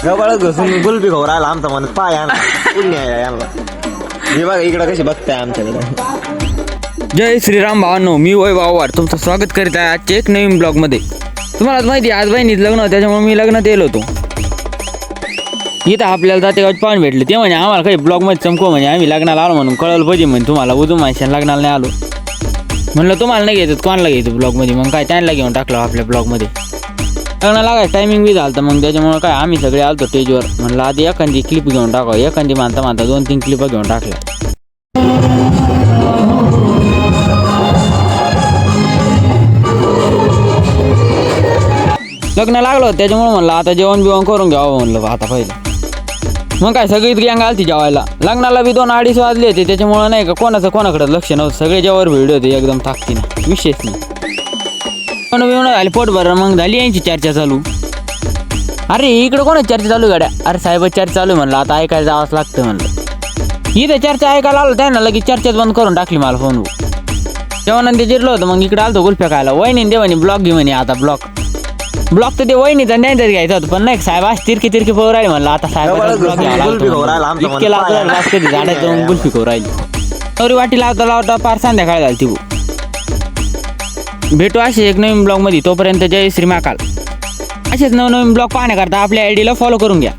गबाळ घसून गुलबी खाऊ राहिला आमचा म्हणत पाय आणला पुण्य आहे यांना. हे बघा इकडं कशी बघताय आमच्याकडे. जय श्रीराम भावांनो, मी वैभव आव्हाड तुमचं स्वागत करीत आहे आजच्या एक नवीन ब्लॉगमध्ये. तुम्हाला माहिती आहे आज बहिणीत लग्न होतं, त्याच्यामुळे मी लग्नात येलो होतो. इथं आपल्याला जातेगावात पाहून भेटले, ते म्हणजे आम्हाला काही ब्लॉगमध्ये चमको म्हणजे आम्ही लग्नाला आलो म्हणून कळलं पाहिजे म्हणजे तुम्हाला उजू माणसाला लग्नाला नाही आलो म्हणलं. तुम्हाला नाही घ्यायचं कोणाला घ्यायचं ब्लॉगमध्ये, मग काय त्यांना घेऊन टाकलं आपल्या ब्लॉगमध्ये. लग्न लागायचं टायमिंग बी झालं, मग त्याच्यामुळे काय आम्ही सगळे आलतो स्टेजवर. म्हणलं आधी एखादी क्लिप घेऊन टाकावं, एखादी मानता 2-3 क्लिपा घेऊन टाकल्या. लग्न लागलं त्याच्यामुळे म्हणलं आता जेवण बिवण करून घ्यावं म्हणलं आता पहिलं. मग काय सगळीच गँग आलती जेवायला. लग्नाला बी 2-2:30 वाजले होते, त्याच्यामुळे नाही का कोणाकडे लक्ष नव्हतं. सगळे जेवावर भिडले होते एकदम थाकती ना, विशेष नाही. पण बिवणं झाले पोट भर, मग झाली यांची चर्चा चालू. अरे इकडं कोणाची चर्चा चालू गाड्या? अरे साहेब चर्चा चालू म्हणलं आता ऐकायला जावंच लागतं म्हणलं. इथं चर्चा ऐकायला आलो त्यांना लगेच चर्चाच बंद करून टाकली मला फोन. जेवणाने जिरलं होतं, मग इकडे आलतो गुल्फ्या खायला. वहिनी दे म्हणे ब्लॉग घे म्हणे आता ब्लॉग तर ते वहिनीचा त्यांच्याच घ्यायचं होतं, पण नाही साहेब आज तिरकी पोर राहिले म्हणलं आता साहेब इतके झाडाचं गुल्फी खाऊ राहिली. तरी वाटी लावता पार संध्याकाळ झाली ती. भेटू असे एक नवीन ब्लॉगमध्ये, तोपर्यंत जय श्री महाकाल. असेच नवनवीन ब्लॉग पाहण्याकरता आपल्या आयडीला फॉलो करून घ्या.